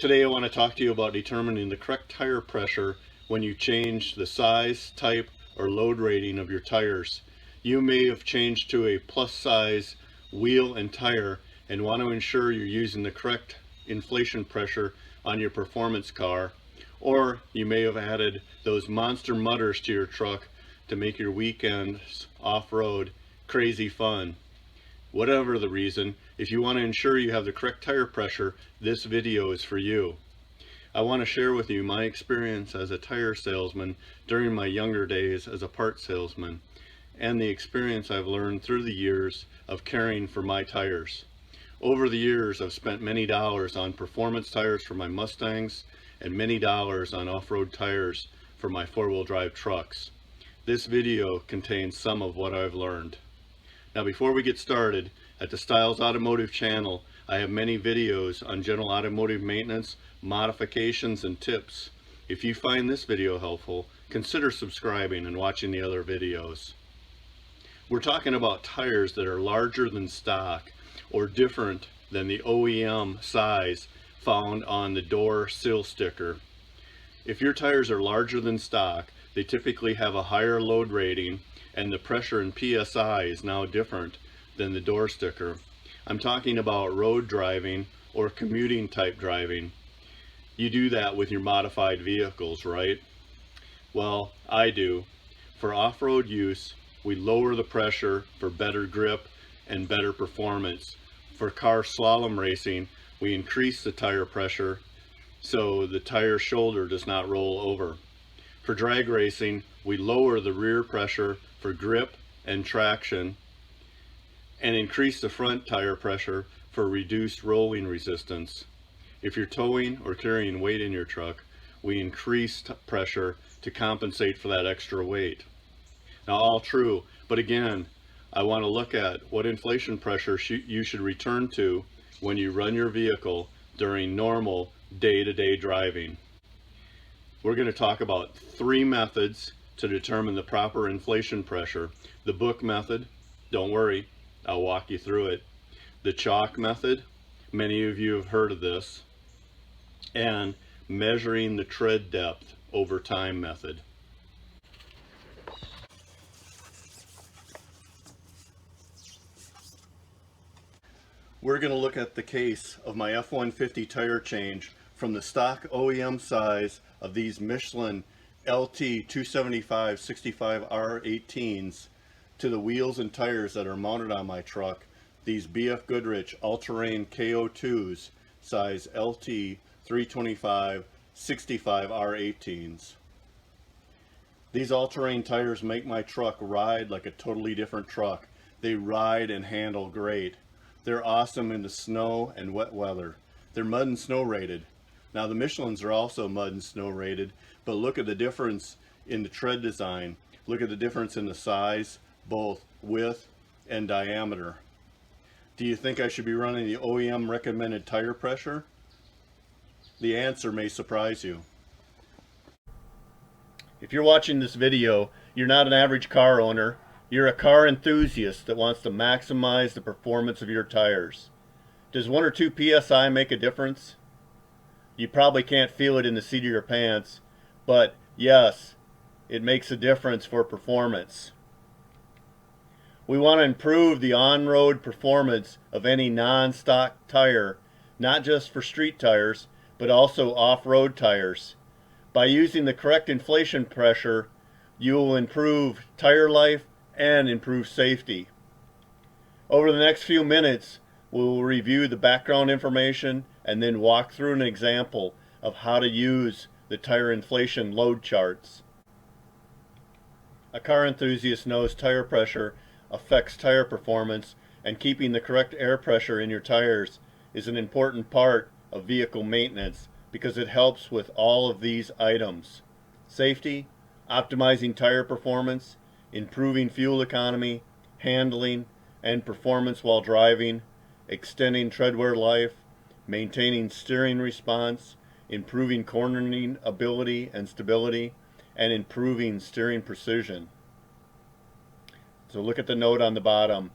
Today I want to talk to you about determining the correct tire pressure when you change the size, type, or load rating of your tires. You may have changed to a plus size wheel and tire and want to ensure you're using the correct inflation pressure on your performance car, or you may have added those monster mudders to your truck to make your weekends off-road crazy fun. Whatever the reason, if you want to ensure you have the correct tire pressure, this video is for you. I want to share with you my experience as a tire salesman during my younger days as a parts salesman, and the experience I've learned through the years of caring for my tires. Over the years, I've spent many dollars on performance tires for my Mustangs and many dollars on off-road tires for my four-wheel drive trucks. This video contains some of what I've learned. Now, before we get started, at the Stiles Automotive channel, I have many videos on general automotive maintenance, modifications, and tips. If you find this video helpful, consider subscribing and watching the other videos. We're talking about tires that are larger than stock or different than the OEM size found on the door sill sticker. If your tires are larger than stock, they typically have a higher load rating, and the pressure in PSI is now different than the door sticker. I'm talking about road driving or commuting type driving. You do that with your modified vehicles, right? Well, I do. For off-road use, we lower the pressure for better grip and better performance. For car slalom racing, we increase the tire pressure so the tire shoulder does not roll over. For drag racing, we lower the rear pressure for grip and traction and increase the front tire pressure for reduced rolling resistance. If you're towing or carrying weight in your truck, we increase pressure to compensate for that extra weight. Now, all true, but again, I want to look at what inflation pressure you should return to when you run your vehicle during normal day-to-day driving. We're going to talk about 3 methods to determine the proper inflation pressure. The book method, don't worry, I'll walk you through it. The chalk method, many of you have heard of this. And measuring the tread depth over time method. We're going to look at the case of my F-150 tire change from the stock OEM size of these Michelin LT 275/65R18s to the wheels and tires that are mounted on my truck, these BF Goodrich all-terrain KO2s size LT 325/65R18s. These all-terrain tires make my truck ride like a totally different truck. They ride and handle great. They're awesome in the snow and wet weather. They're mud and snow rated. Now, the Michelins are also mud and snow rated, but look at the difference in the tread design. Look at the difference in the size, both width and diameter. Do you think I should be running the OEM recommended tire pressure? The answer may surprise you. If you're watching this video, you're not an average car owner. You're a car enthusiast that wants to maximize the performance of your tires. Does 1 or 2 PSI make a difference? You probably can't feel it in the seat of your pants, but yes, it makes a difference for performance. We want to improve the on-road performance of any non-stock tire, not just for street tires, but also off-road tires. By using the correct inflation pressure, you will improve tire life and improve safety. Over the next few minutes, we will review the background information and then walk through an example of how to use the tire inflation load charts. A car enthusiast knows tire pressure affects tire performance, and keeping the correct air pressure in your tires is an important part of vehicle maintenance because it helps with all of these items: safety, optimizing tire performance, improving fuel economy, handling and performance while driving, extending treadwear life, maintaining steering response, improving cornering ability and stability, and improving steering precision. So look at the note on the bottom.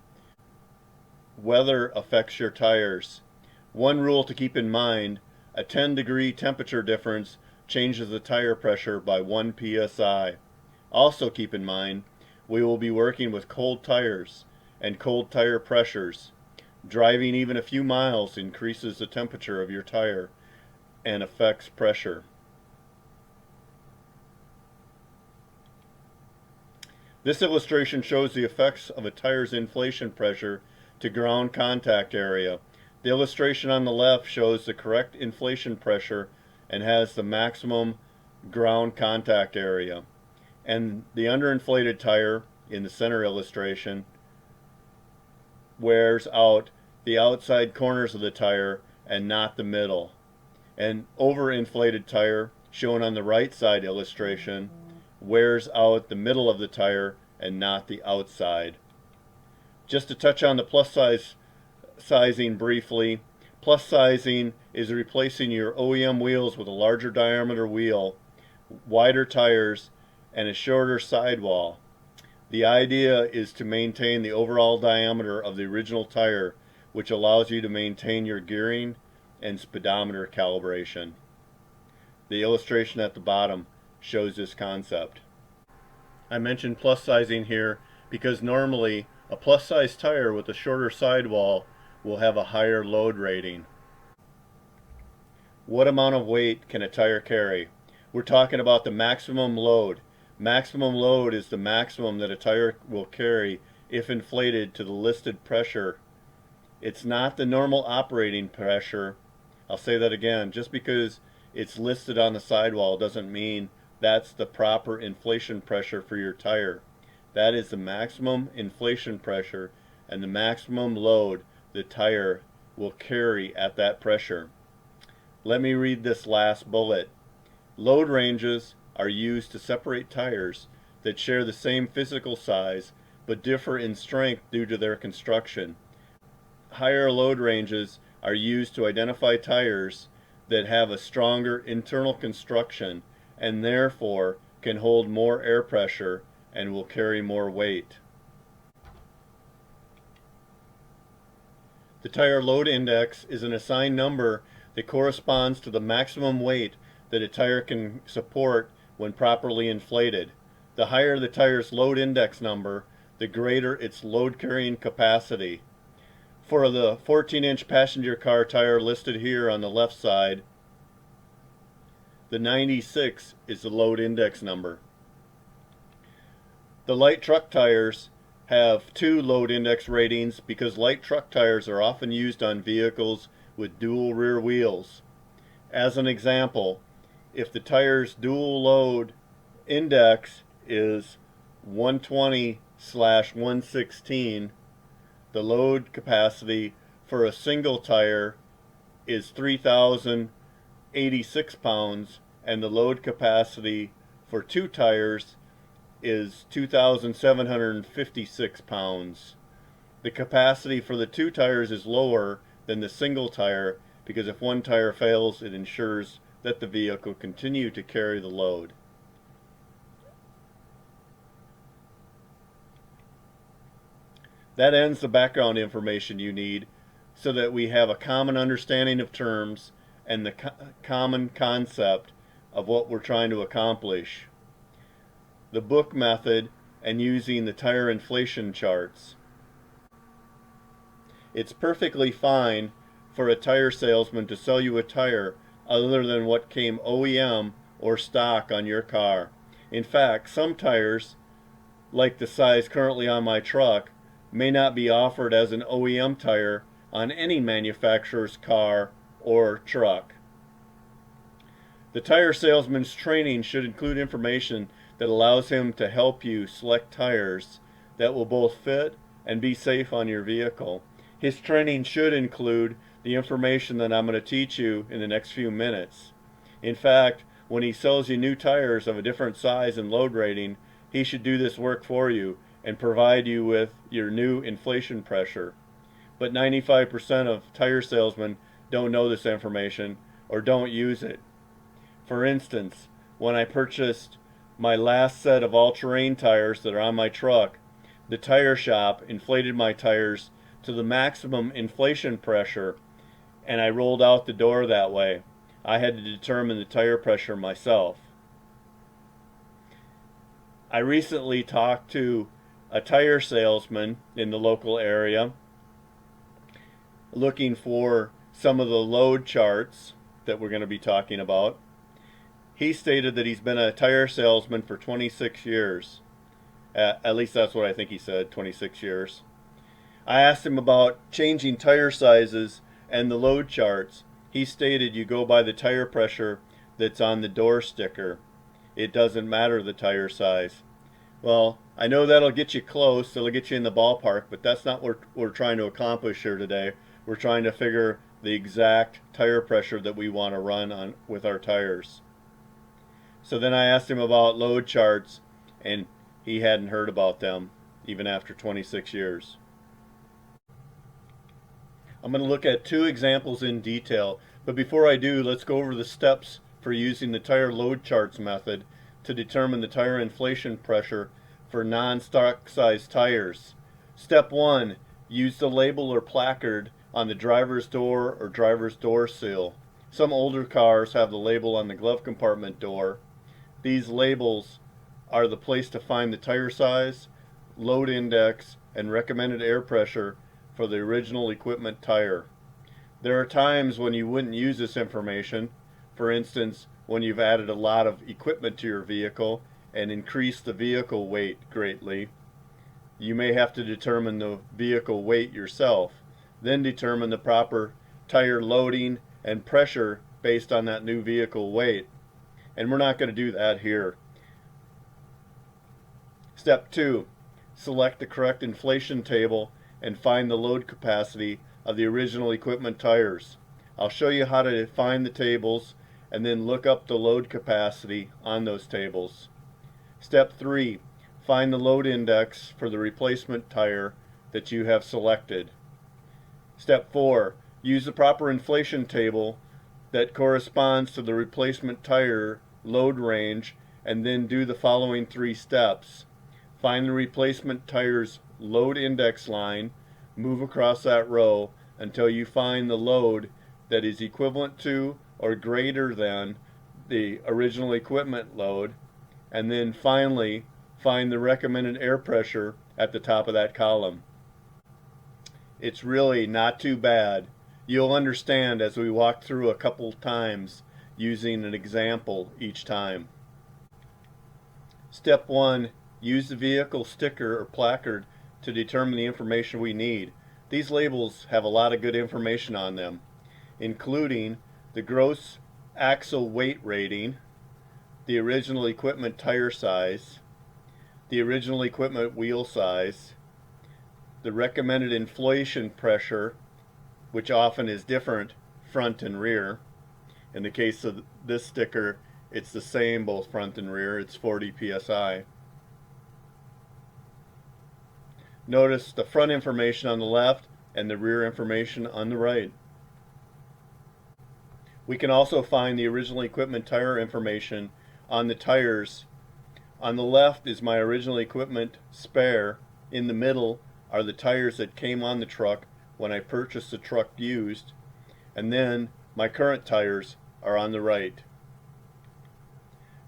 Weather affects your tires. One rule to keep in mind, A 10-degree temperature difference changes the tire pressure by 1 psi. Also keep in mind, we will be working with cold tires and cold tire pressures. Driving even a few miles increases the temperature of your tire and affects pressure. This illustration shows the effects of a tire's inflation pressure to ground contact area. The illustration on the left shows the correct inflation pressure and has the maximum ground contact area. And the underinflated tire in the center illustration wears out the outside corners of the tire and not the middle. An overinflated tire, shown on the right side illustration, wears out the middle of the tire and not the outside. Just to touch on the plus size sizing briefly, plus sizing is replacing your OEM wheels with a larger diameter wheel, wider tires, and a shorter sidewall. The idea is to maintain the overall diameter of the original tire, which allows you to maintain your gearing and speedometer calibration. The illustration at the bottom shows this concept. I mentioned plus sizing here because normally a plus size tire with a shorter sidewall will have a higher load rating. What amount of weight can a tire carry? We're talking about the maximum load. Maximum load is the maximum that a tire will carry if inflated to the listed pressure. It's not the normal operating pressure. I'll say that again. Just because it's listed on the sidewall doesn't mean that's the proper inflation pressure for your tire. That is the maximum inflation pressure and the maximum load the tire will carry at that pressure. Let me read this last bullet. Load ranges are used to separate tires that share the same physical size but differ in strength due to their construction. Higher load ranges are used to identify tires that have a stronger internal construction and therefore can hold more air pressure and will carry more weight. The tire load index is an assigned number that corresponds to the maximum weight that a tire can support when properly inflated. The higher the tire's load index number, the greater its load carrying capacity. For the 14-inch passenger car tire listed here on the left side, the 96 is the load index number. The light truck tires have 2 load index ratings because light truck tires are often used on vehicles with dual rear wheels. As an example, if the tire's dual load index is 120/116, the load capacity for a single tire is 3,086 pounds and the load capacity for 2 tires is 2,756 pounds. The capacity for the 2 tires is lower than the single tire because if one tire fails, it ensures that the vehicle continue to carry the load. That ends the background information you need so that we have a common understanding of terms and the common concept of what we're trying to accomplish. The book method and using the tire inflation charts. It's perfectly fine for a tire salesman to sell you a tire other than what came OEM or stock on your car. In fact, some tires, like the size currently on my truck, may not be offered as an OEM tire on any manufacturer's car or truck. The tire salesman's training should include information that allows him to help you select tires that will both fit and be safe on your vehicle. His training should include the information that I'm going to teach you in the next few minutes. In fact, when he sells you new tires of a different size and load rating, he should do this work for you and provide you with your new inflation pressure. But 95% of tire salesmen don't know this information or don't use it. For instance, when I purchased my last set of all-terrain tires that are on my truck, the tire shop inflated my tires to the maximum inflation pressure and I rolled out the door that way. I had to determine the tire pressure myself. I recently talked to a tire salesman in the local area looking for some of the load charts that we're going to be talking about. He stated that he's been a tire salesman for 26 years. At least that's what I think he said, 26 years. I asked him about changing tire sizes and the load charts. He stated you go by the tire pressure that's on the door sticker. It doesn't matter the tire size. Well, I know that'll get you close, it'll get you in the ballpark, but that's not what we're trying to accomplish here today. We're trying to figure the exact tire pressure that we want to run on with our tires. So then I asked him about load charts, and he hadn't heard about them even after 26 years. I'm going to look at two examples in detail, but before I do, let's go over the steps for using the tire load charts method to determine the tire inflation pressure for non-stock size tires. Step 1, use the label or placard on the driver's door or driver's door sill. Some older cars have the label on the glove compartment door. These labels are the place to find the tire size, load index, and recommended air pressure for the original equipment tire. There are times when you wouldn't use this information. For instance, when you've added a lot of equipment to your vehicle and increased the vehicle weight greatly. You may have to determine the vehicle weight yourself, then determine the proper tire loading and pressure based on that new vehicle weight. And we're not going to do that here. Step 2, select the correct inflation table and find the load capacity of the original equipment tires. I'll show you how to find the tables and then look up the load capacity on those tables. Step 3, find the load index for the replacement tire that you have selected. Step 4, use the proper inflation table that corresponds to the replacement tire load range, and then do the following 3 steps. Find the replacement tire's load index line, move across that row until you find the load that is equivalent to or greater than the original equipment load, and then finally find the recommended air pressure at the top of that column. It's really not too bad. You'll understand as we walk through a couple times using an example each time. Step 1, use the vehicle sticker or placard to determine the information we need. These labels have a lot of good information on them, including the gross axle weight rating, the original equipment tire size, the original equipment wheel size, the recommended inflation pressure, which often is different front and rear. In the case of this sticker, it's the same both front and rear. It's 40 psi. Notice the front information on the left and the rear information on the right. We can also find the original equipment tire information on the tires. On the left is my original equipment spare. In the middle are the tires that came on the truck when I purchased the truck used, and then my current tires are on the right.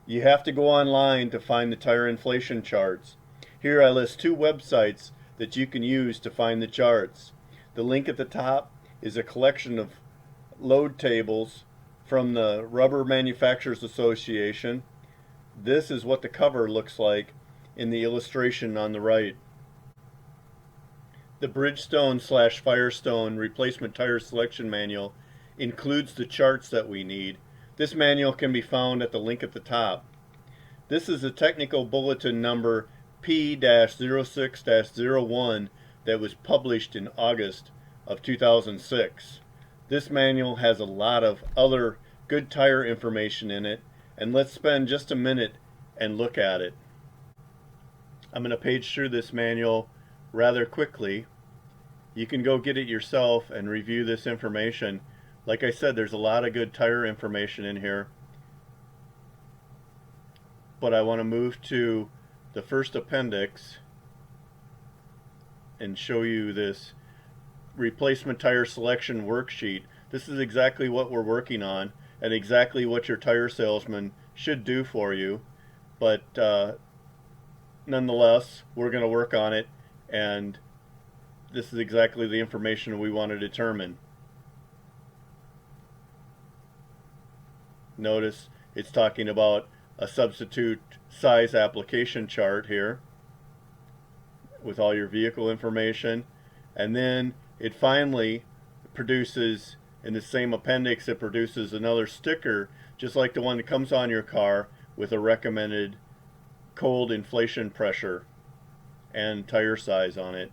You have to go online to find the tire inflation charts. Here I list 2 websites that you can use to find the charts. The link at the top is a collection of load tables from the Rubber Manufacturers Association. This is what the cover looks like in the illustration on the right. The Bridgestone / Firestone replacement tire selection manual includes the charts that we need. This manual can be found at the link at the top. This is a technical bulletin number P-06-01 that was published in August of 2006. This manual has a lot of other good tire information in it, and let's spend just a minute and look at it. I'm going to page through this manual rather quickly. You can go get it yourself and review this information. Like I said, there's a lot of good tire information in here, but I want to move to the first appendix and show you this replacement tire selection worksheet. This is exactly what we're working on. and exactly what your tire salesman should do for you, but nonetheless, we're going to work on it, and this is exactly the information we want to determine. Notice it's talking about a substitute size application chart here with all your vehicle information, and then it finally produces, in the same appendix, it produces another sticker just like the one that comes on your car with a recommended cold inflation pressure and tire size on it.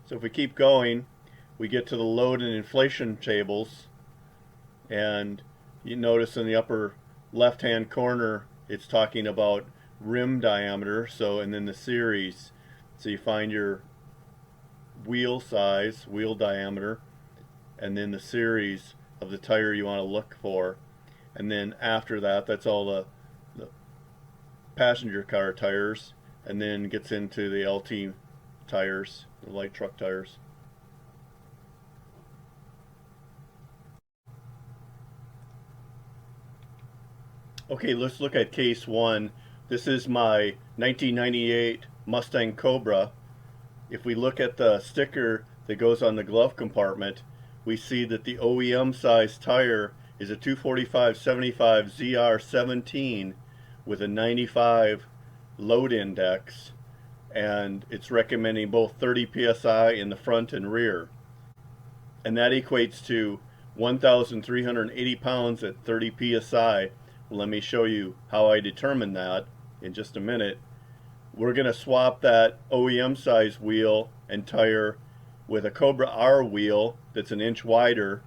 So if we keep going, we get to the load and inflation tables, and you notice in the upper left hand corner it's talking about rim diameter, so, and then the series, so you find your wheel size, wheel diameter, and then the series of the tire you want to look for, and then after that, that's all the passenger car tires, and then gets into the LT tires, the light truck tires. Okay, let's look at case one. This is my 1998 Mustang Cobra. If we look at the sticker that goes on the glove compartment, we see that the OEM size tire is a 245/75 ZR17 with a 95 load index, and it's recommending both 30 psi in the front and rear, and that equates to 1,380 pounds at 30 psi. Let me show you how I determine that in just a minute. We're going to swap that OEM size wheel and tire with a Cobra R wheel that's an inch wider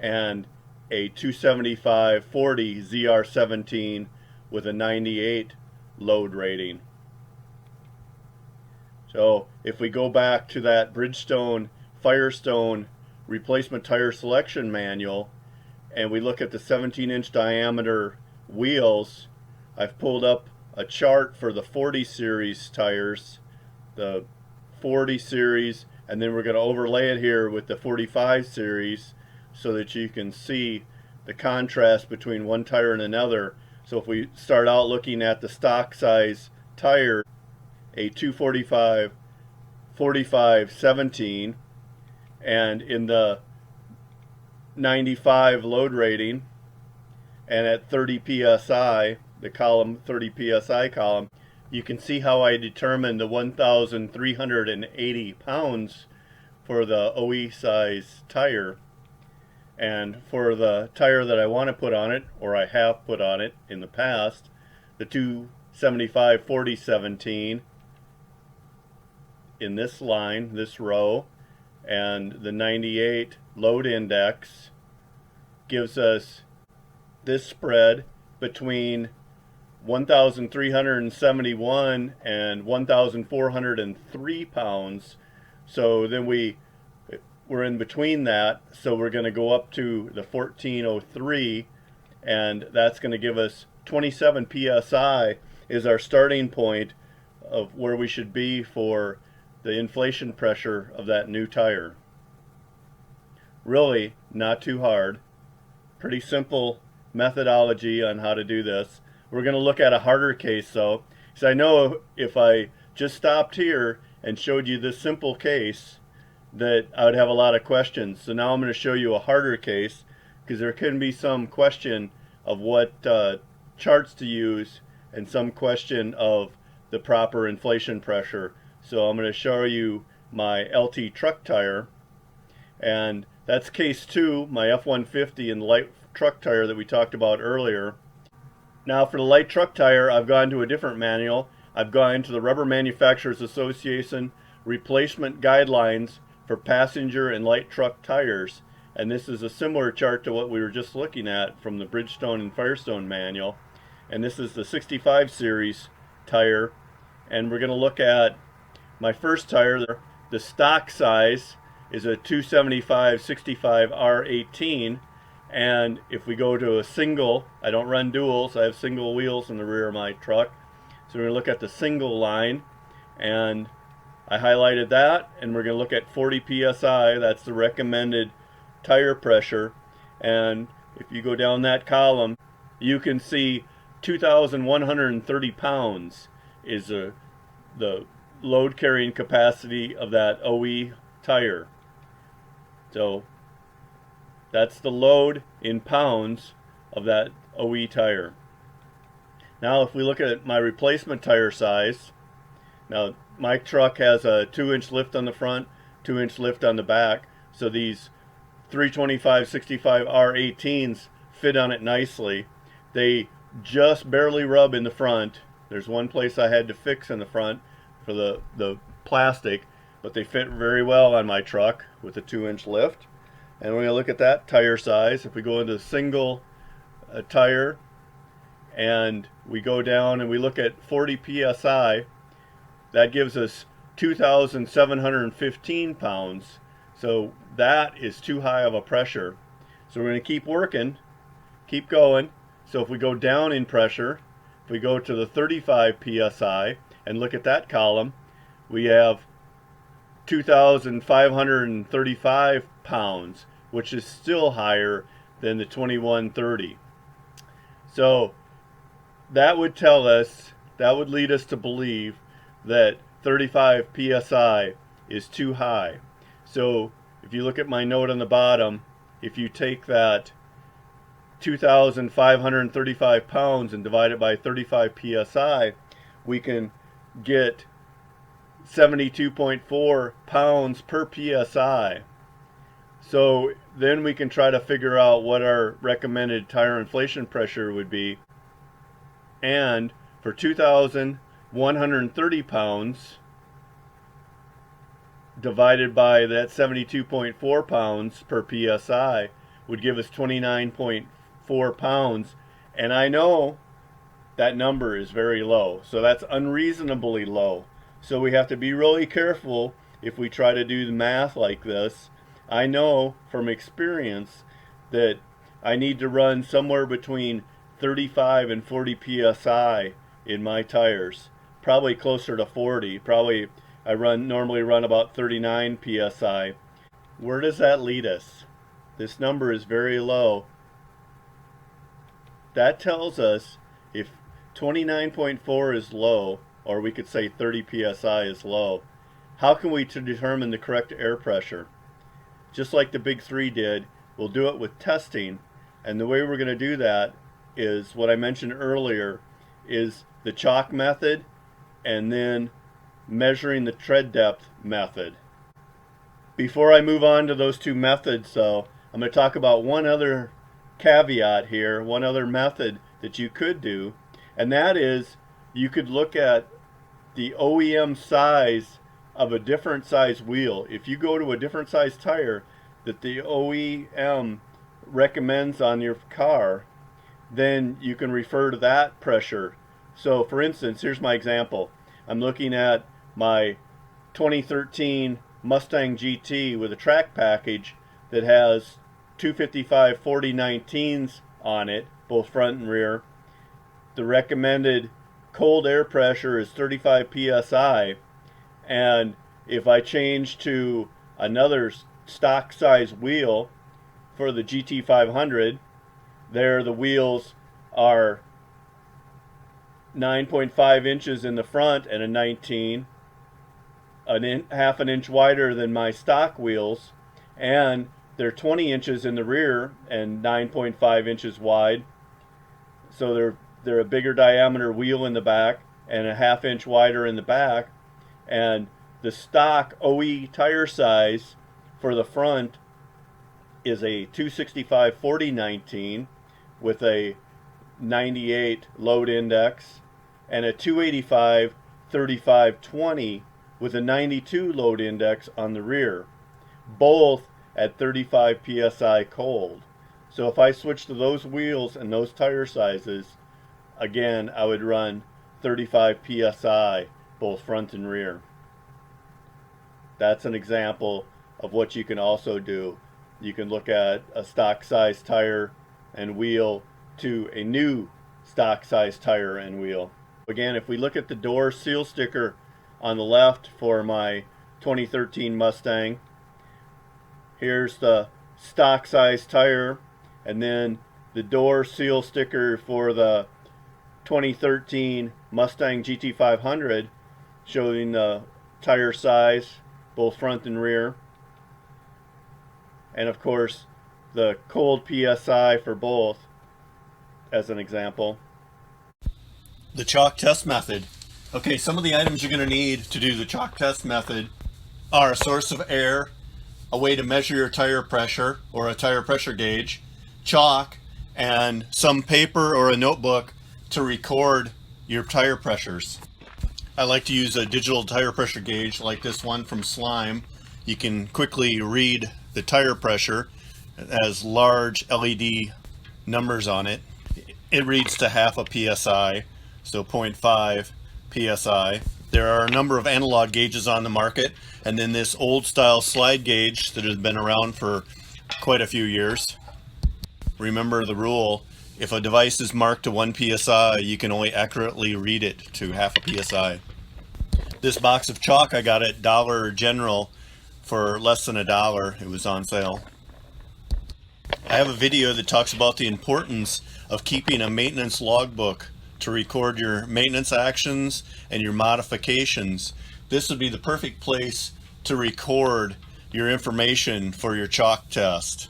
and a 275/40 ZR17 with a 98 load rating. So if we go back to that Bridgestone Firestone replacement tire selection manual and we look at the 17-inch diameter wheels, I've pulled up a chart for the 40 series tires, the 40 series, and then we're going to overlay it here with the 45 series so that you can see the contrast between one tire and another. So if we start out looking at the stock size tire, a 245/45/17, and in the 95 load rating, and at 30 psi, the column 30 psi column, you can see how I determined the 1,380 pounds for the OE size tire. And for the tire that I want to put on it, or I have put on it in the past, the 275/40/17 in this line, this row, and the 98 load index gives us this spread between 1,371 and 1,403 pounds. So then we're in between that, so we're going to go up to the 1403, and that's going to give us 27 psi is our starting point of where we should be for the inflation pressure of that new tire. Really not too hard. Pretty simple methodology on how to do this. We're going to look at a harder case though, because I know if I just stopped here and showed you this simple case that I would have a lot of questions. So now I'm going to show you a harder case, because there can be some question of what charts to use and some question of the proper inflation pressure. So I'm going to show you my LT truck tire, and that's case 2, my F-150 and light truck tire that we talked about earlier. Now for the light truck tire, I've gone to a different manual. I've gone to the Rubber Manufacturers Association replacement guidelines for passenger and light truck tires, and this is a similar chart to what we were just looking at from the Bridgestone and Firestone manual, and this is the 65 series tire, and we're going to look at my first tire. The stock size is a 275/65 R18, and if we go to a single, I don't run duals, I have single wheels in the rear of my truck, so we're going to look at the single line, and I highlighted that, and we're going to look at 40 psi. That's the recommended tire pressure And if you go down that column, you can see 2,130 pounds is the load carrying capacity of that OE tire. So that's the load in pounds of that OE tire. Now if we look at my replacement tire size, now my truck has a 2-inch lift on the front, 2-inch lift on the back, so these 325/65 R18s fit on it nicely. They just barely rub in the front. There's one place I had to fix in the front for the plastic, but they fit very well on my truck with a 2-inch lift. And we're going to look at that tire size. If we go into single tire and we go down and we look at 40 psi, that gives us 2,715 pounds. So that is too high of a pressure. So we're going to keep working, keep going. So if we go down in pressure, if we go to the 35 psi and look at that column, we have 2,535 pounds, which is still higher than the 2130. So that would tell us, that would lead us to believe that 35 psi is too high. So if you look at my note on the bottom, if you take that 2,535 pounds and divide it by 35 psi, we can get 72.4 pounds per psi. So then we can try to figure out what our recommended tire inflation pressure would be. And for 2,130 pounds divided by that 72.4 pounds per psi would give us 29.4 pounds. And I know that number is very low, so that's unreasonably low. So we have to be really careful if we try to do the math like this. I know from experience that I need to run somewhere between 35 and 40 psi in my tires, probably closer to 40. Probably I normally run about 39 psi. Where does that lead us? This number is very low. That tells us if 29.4 is low, or we could say 30 psi is low, how can we determine the correct air pressure? Just like the big three did, we'll do it with testing. And the way we're going to do that is what I mentioned earlier, is the chalk method and then measuring the tread depth method. Before I move on to those two methods though, I'm going to talk about one other caveat here, one other method that you could do, and that is you could look at the OEM size of a different size wheel. If you go to a different size tire that the OEM recommends on your car, then you can refer to that pressure. So for instance, here's my example. I'm looking at my 2013 Mustang GT with a track package that has 255 4019s on it, both front and rear. The recommended cold air pressure is 35 psi, and if I change to another stock size wheel for the GT500, there the wheels are 9.5 inches in the front and a 19, half an inch wider than my stock wheels, and they're 20 inches in the rear and 9.5 inches wide. So they're a bigger diameter wheel in the back and a half inch wider in the back. And the stock OE tire size for the front is a 265 4019 with a 98 load index, and a 285 3520 with a 92 load index on the rear, both at 35 psi cold. So if I switch to those wheels and those tire sizes, again I would run 35 psi both front and rear. That's an example of what you can also do. You can look at a stock size tire and wheel to a new stock size tire and wheel. Again, if we look at the door seal sticker on the left for my 2013 Mustang, here's the stock size tire and then the door seal sticker for the 2013 Mustang GT500 showing the tire size, both front and rear, and of course the cold PSI for both as an example. The chalk test method. Okay, some of the items you're going to need to do the chalk test method are a source of air, a way to measure your tire pressure or a tire pressure gauge, chalk, and some paper or a notebook to record your tire pressures. I like to use a digital tire pressure gauge like this one from Slime. You can quickly read the tire pressure. It has large LED numbers on it. It reads to half a PSI, so 0.5 PSI. There are a number of analog gauges on the market, and then this old style slide gauge that has been around for quite a few years. Remember the rule, if a device is marked to 1 PSI, you can only accurately read it to half a PSI. This box of chalk I got at Dollar General for less than $1. It was on sale. I have a video that talks about the importance of keeping a maintenance logbook to record your maintenance actions and your modifications. This would be the perfect place to record your information for your chalk test.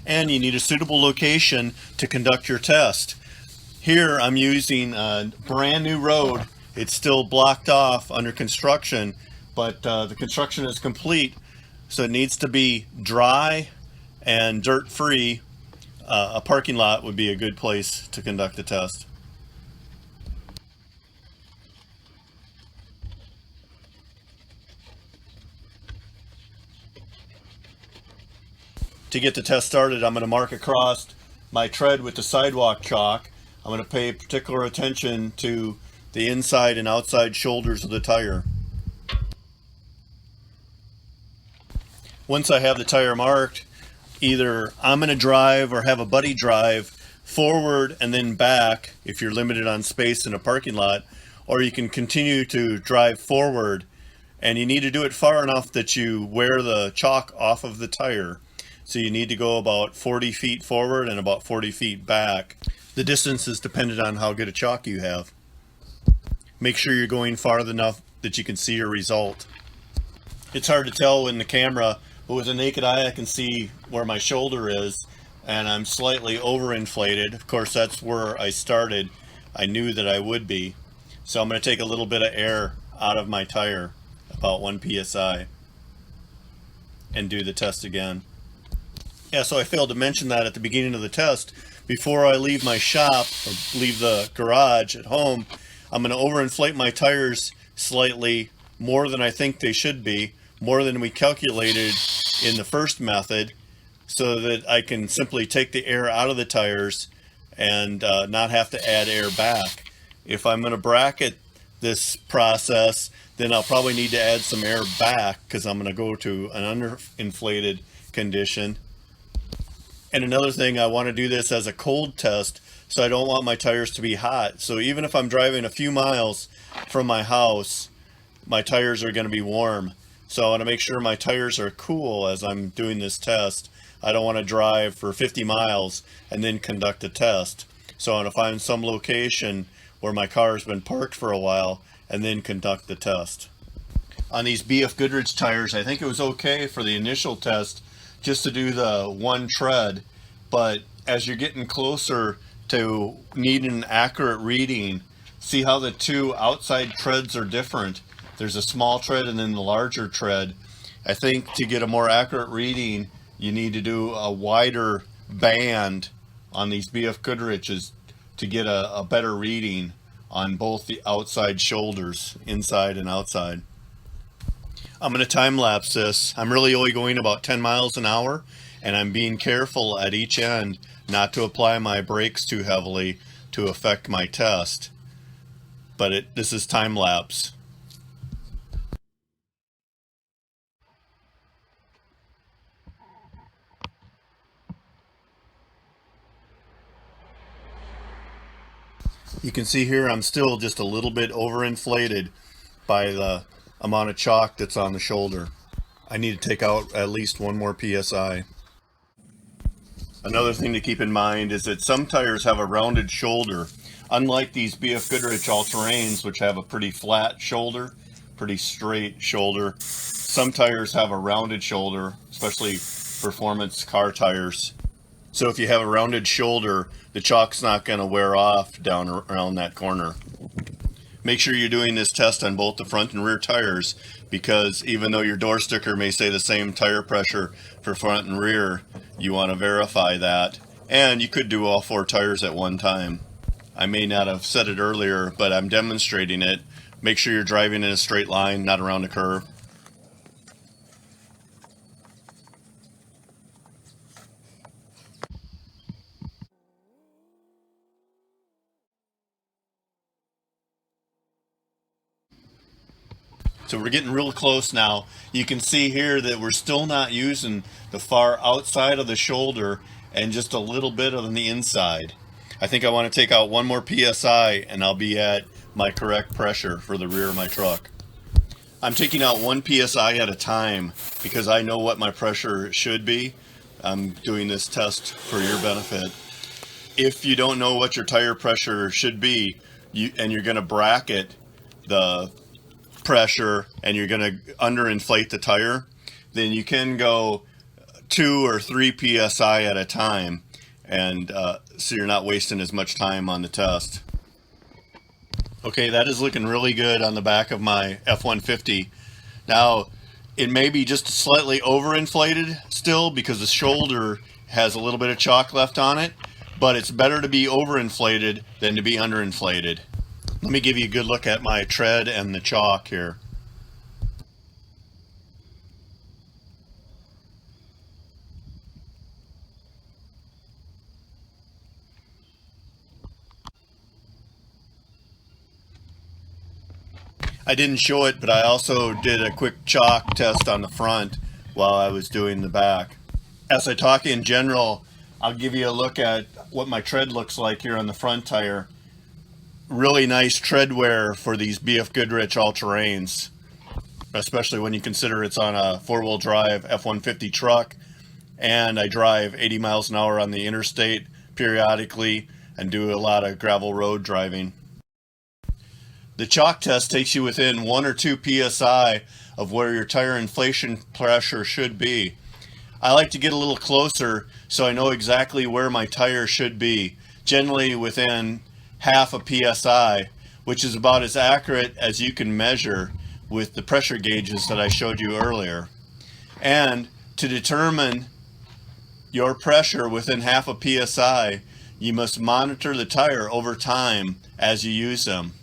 And you need a suitable location to conduct your test. Here I'm using a brand new road. It's still blocked off under construction, but the construction is complete, so it needs to be dry and dirt free. A parking lot would be a good place to conduct a test. To get the test started, I'm going to mark across my tread with the sidewalk chalk. I'm going to pay particular attention to the inside and outside shoulders of the tire. Once I have the tire marked, either I'm going to drive or have a buddy drive forward and then back if you're limited on space in a parking lot, or you can continue to drive forward, and you need to do it far enough that you wear the chalk off of the tire. So you need to go about 40 feet forward and about 40 feet back. The distance is dependent on how good a chalk you have. Make sure you're going far enough that you can see your result. It's hard to tell in the camera, but with the naked eye I can see where my shoulder is, and I'm slightly overinflated. Of course, that's where I started. I knew that I would be. So I'm going to take a little bit of air out of my tire, about 1 PSI, and do the test again. Yeah, so I failed to mention that at the beginning of the test. Before I leave my shop or leave the garage at home, I'm going to overinflate my tires slightly more than I think they should be, more than we calculated in the first method, so that I can simply take the air out of the tires and not have to add air back. If I'm going to bracket this process, then I'll probably need to add some air back because I'm going to go to an underinflated condition. And another thing, I want to do this as a cold test, so I don't want my tires to be hot. So even if I'm driving a few miles from my house, my tires are going to be warm. So I want to make sure my tires are cool as I'm doing this test. I don't want to drive for 50 miles and then conduct a test. So I want to find some location where my car has been parked for a while and then conduct the test. On these BF Goodrich tires, I think it was okay for the initial test just to do the one tread, but as you're getting closer to needing an accurate reading, see how the two outside treads are different. There's a small tread and then the larger tread. I think to get a more accurate reading, you need to do a wider band on these BF Goodriches to get a better reading on both the outside shoulders, inside and outside. I'm going to time lapse this. I'm really only going about 10 miles an hour, and I'm being careful at each end not to apply my brakes too heavily to affect my test. But this is time lapse. You can see here I'm still just a little bit overinflated by the amount of chalk that's on the shoulder. I need to take out at least 1 more PSI. Another thing to keep in mind is that some tires have a rounded shoulder. Unlike these BF Goodrich all-terrains, which have a pretty flat shoulder, pretty straight shoulder, some tires have a rounded shoulder, especially performance car tires. So if you have a rounded shoulder, the chalk's not going to wear off down around that corner. Make sure you're doing this test on both the front and rear tires, because even though your door sticker may say the same tire pressure for front and rear, you want to verify that. And you could do all 4 tires at one time. I may not have said it earlier, but I'm demonstrating it. Make sure you're driving in a straight line, not around a curve. So we're getting real close now. You can see here that we're still not using the far outside of the shoulder and just a little bit on the inside. I think I want to take out 1 more PSI and I'll be at my correct pressure for the rear of my truck. I'm taking out 1 PSI at a time because I know what my pressure should be. I'm doing this test for your benefit. If you don't know what your tire pressure should be, and you're going to bracket the pressure and you're going to underinflate the tire, then you can go 2 or 3 PSI at a time, and so you're not wasting as much time on the test. Okay, that is looking really good on the back of my F-150. Now, it may be just slightly overinflated still because the shoulder has a little bit of chalk left on it, but it's better to be overinflated than to be underinflated. Let me give you a good look at my tread and the chalk here. I didn't show it, but I also did a quick chalk test on the front while I was doing the back. As I talk in general, I'll give you a look at what my tread looks like here on the front tire. Really nice treadwear for these BF Goodrich all-terrains, especially when you consider it's on a 4-wheel drive F-150 truck, and I drive 80 miles an hour on the interstate periodically and do a lot of gravel road driving. The chalk test takes you within 1 or 2 PSI of where your tire inflation pressure should be. I like to get a little closer so I know exactly where my tire should be, generally within half a PSI, which is about as accurate as you can measure with the pressure gauges that I showed you earlier. And to determine your pressure within half a PSI, you must monitor the tire over time as you use them.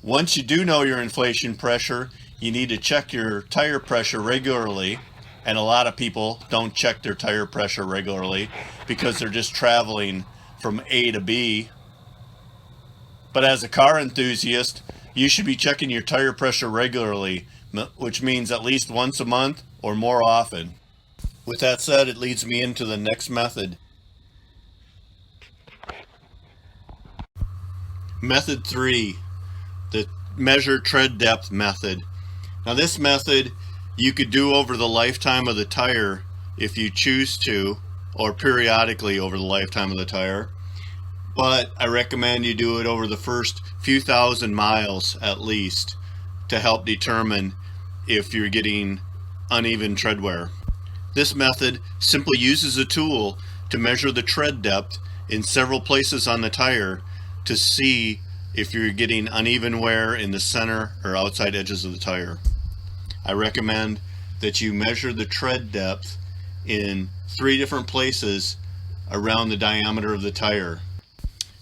Once you do know your inflation pressure, you need to check your tire pressure regularly, and a lot of people don't check their tire pressure regularly because they're just traveling from A to B. But as a car enthusiast, you should be checking your tire pressure regularly, which means at least once a month or more often. With that said, it leads me into the next method. Method 3, the measure tread depth method. Now this method you could do over the lifetime of the tire if you choose to, or periodically over the lifetime of the tire. But I recommend you do it over the first few thousand miles at least to help determine if you're getting uneven tread wear. This method simply uses a tool to measure the tread depth in several places on the tire to see if you're getting uneven wear in the center or outside edges of the tire. I recommend that you measure the tread depth in 3 different places around the diameter of the tire.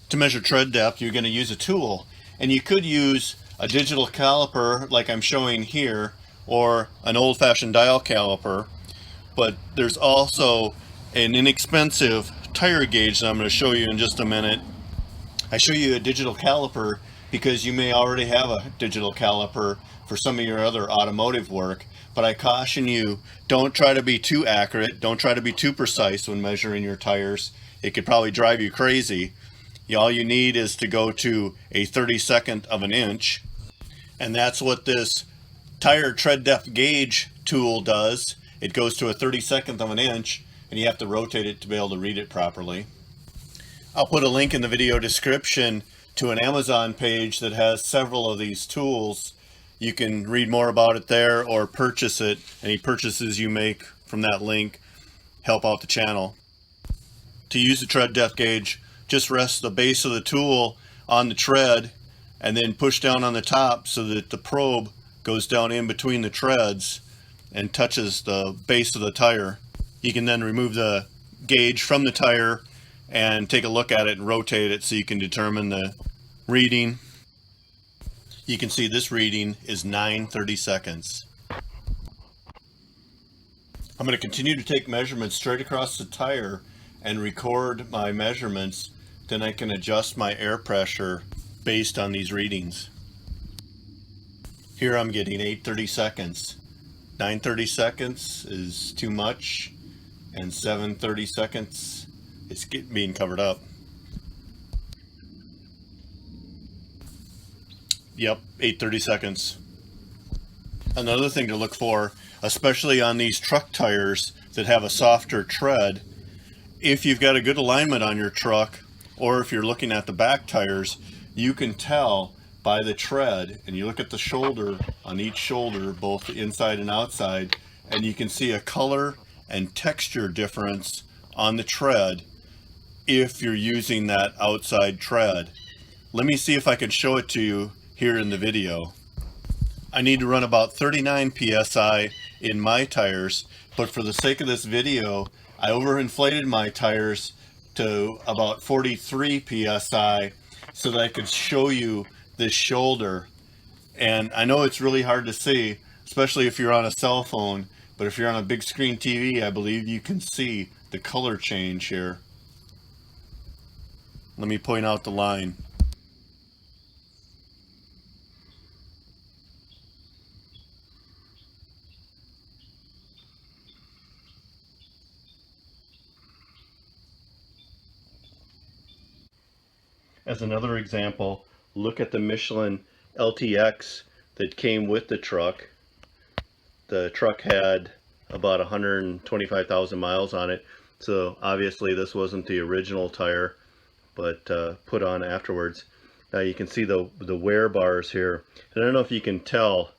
To measure tread depth, you're going to use a tool, and you could use a digital caliper like I'm showing here, or an old-fashioned dial caliper, but there's also an inexpensive tire gauge that I'm going to show you in just a minute. I show you a digital caliper because you may already have a digital caliper for some of your other automotive work, but I caution you, don't try to be too accurate, don't try to be too precise when measuring your tires. It could probably drive you crazy. All you need is to go to a 32nd of an inch, and that's what this tire tread depth gauge tool does, it goes to a 32nd of an inch, and you have to rotate it to be able to read it properly. I'll put a link in the video description to an Amazon page that has several of these tools. You can read more about it there or purchase it. Any purchases you make from that link help out the channel. To use the tread depth gauge, just rest the base of the tool on the tread and then push down on the top so that the probe goes down in between the treads and touches the base of the tire. You can then remove the gauge from the tire and take a look at it and rotate it so you can determine the reading. You can see this reading is 9/32. I'm going to continue to take measurements straight across the tire and record my measurements. Then I can adjust my air pressure based on these readings. Here I'm getting 8/32. 9/32 is too much, and 7/32 it's being covered up. Yep, 8/32. Another thing to look for, especially on these truck tires that have a softer tread, if you've got a good alignment on your truck, or if you're looking at the back tires, you can tell by the tread, and you look at the shoulder, on each shoulder, both the inside and outside, and you can see a color and texture difference on the tread if you're using that outside tread. Let me see if I can show it to you here in the video. I need to run about 39 psi in my tires, but for the sake of this video, I overinflated my tires to about 43 psi so that I could show you this shoulder. And I know it's really hard to see, especially if you're on a cell phone, but if you're on a big screen TV, I believe you can see the color change here. Let me point out the line. As another example, look at the Michelin LTX that came with the truck. The truck had about 125,000 miles on it, so obviously this wasn't the original tire, but put on afterwards. Now you can see the wear bars here, and I don't know if you can tell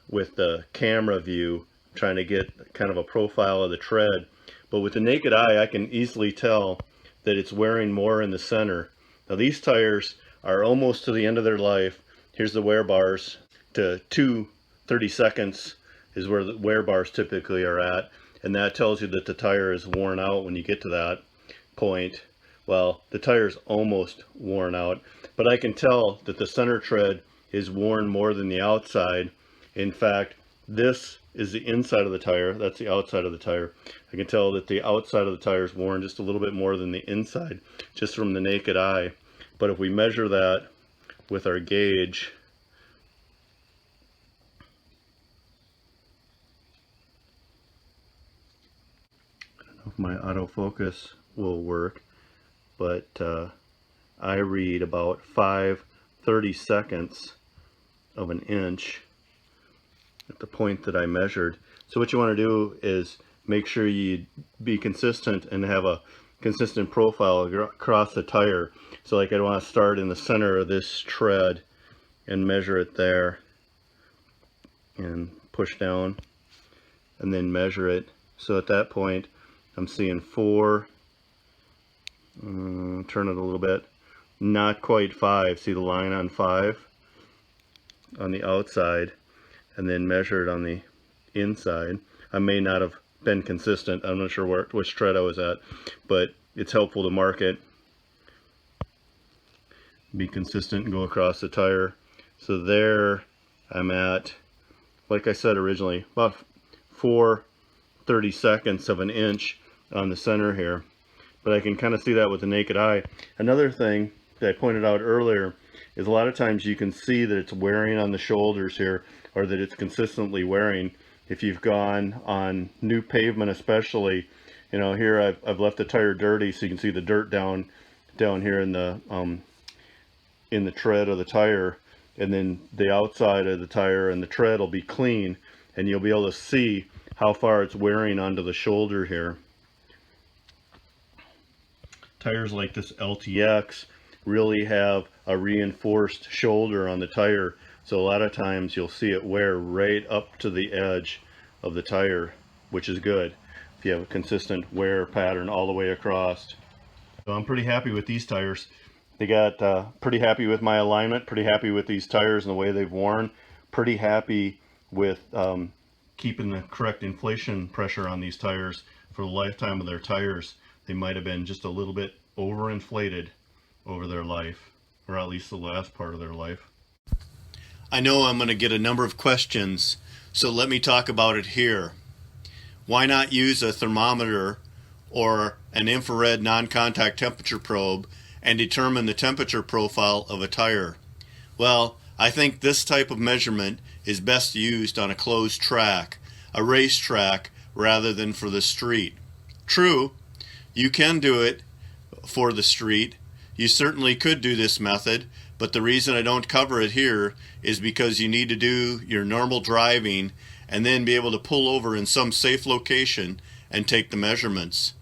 with the camera view, I'm trying to get kind of a profile of the tread, but with the naked eye I can easily tell that it's wearing more in the center. Now these tires are almost to the end of their life. Here's the wear bars. To 2/32 is where the wear bars typically are at, and that tells you that the tire is worn out when you get to that point. Well, the tire is almost worn out, but I can tell that the center tread is worn more than the outside. In fact, this is the inside of the tire, that's the outside of the tire. I can tell that the outside of the tire is worn just a little bit more than the inside, just from the naked eye. But if we measure that with our gauge, I don't know if my autofocus will work, but I read about 5/32 of an inch at the point that I measured. So what you want to do is make sure you be consistent and have a consistent profile across the tire. So like I want to start in the center of this tread and measure it there and push down and then measure it. So at that point I'm seeing 4, turn it a little bit, not quite 5. See the line on 5 on the outside, and then measure it on the inside. I may not have been consistent. I'm not sure which tread I was at, but it's helpful to mark it. Be consistent and go across the tire. So there I'm at, like I said originally, about 4/32 of an inch on the center here. But I can kind of see that with the naked eye. Another thing that I pointed out earlier is a lot of times you can see that it's wearing on the shoulders here, or that it's consistently wearing. If you've gone on new pavement especially, you know, here I've left the tire dirty, so you can see the dirt down here in the tread of the tire. and then the outside of the tire and the tread will be clean, and you'll be able to see how far it's wearing onto the shoulder here. Tires like this LTX really have a reinforced shoulder on the tire, so a lot of times you'll see it wear right up to the edge of the tire, which is good if you have a consistent wear pattern all the way across. So I'm pretty happy with these tires. They got pretty happy with my alignment, pretty happy with these tires and the way they've worn, pretty happy with keeping the correct inflation pressure on these tires for the lifetime of their tires. They might have been just a little bit overinflated over their life, or at least the last part of their life. I know I'm going to get a number of questions, so let me talk about it here. Why not use a thermometer or an infrared non-contact temperature probe and determine the temperature profile of a tire? Well, I think this type of measurement is best used on a closed track, a race track, rather than for the street. True, you can do it for the street. You certainly could do this method, but the reason I don't cover it here is because you need to do your normal driving and then be able to pull over in some safe location and take the measurements.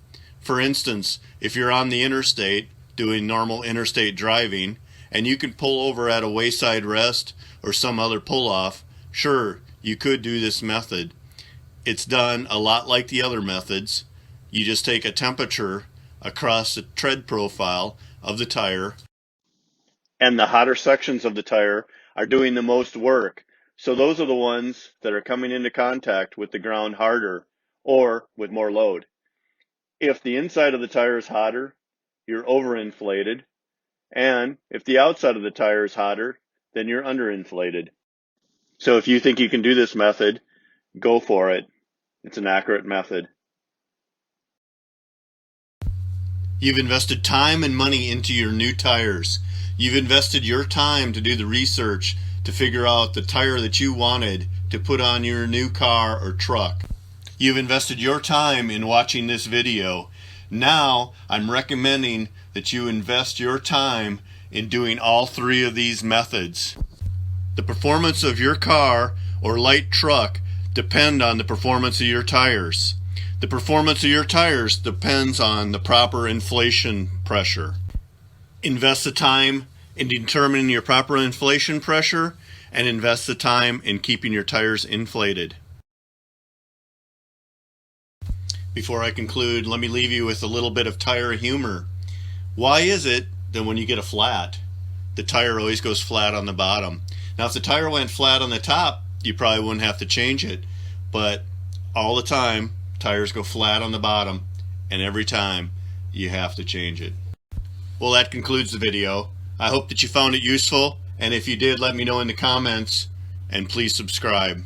For instance, if you're on the interstate doing normal interstate driving and you can pull over at a wayside rest or some other pull-off, sure, you could do this method. It's done a lot like the other methods. You just take a temperature across the tread profile of the tire, and the hotter sections of the tire are doing the most work. So those are the ones that are coming into contact with the ground harder or with more load. If the inside of the tire is hotter, you're overinflated, and if the outside of the tire is hotter, then you're underinflated. So if you think you can do this method, go for it. It's an accurate method. You've invested time and money into your new tires. You've invested your time to do the research to figure out the tire that you wanted to put on your new car or truck. You've invested your time in watching this video. Now I'm recommending that you invest your time in doing all three of these methods. The performance of your car or light truck depend on the performance of your tires. The performance of your tires depends on the proper inflation pressure. Invest the time in determining your proper inflation pressure and invest the time in keeping your tires inflated. Before I conclude, let me leave you with a little bit of tire humor. Why is it that when you get a flat, the tire always goes flat on the bottom? Now, if the tire went flat on the top, you probably wouldn't have to change it, but all the time, tires go flat on the bottom, and every time you have to change it. Well, that concludes the video. I hope that you found it useful, and if you did, let me know in the comments, and please subscribe.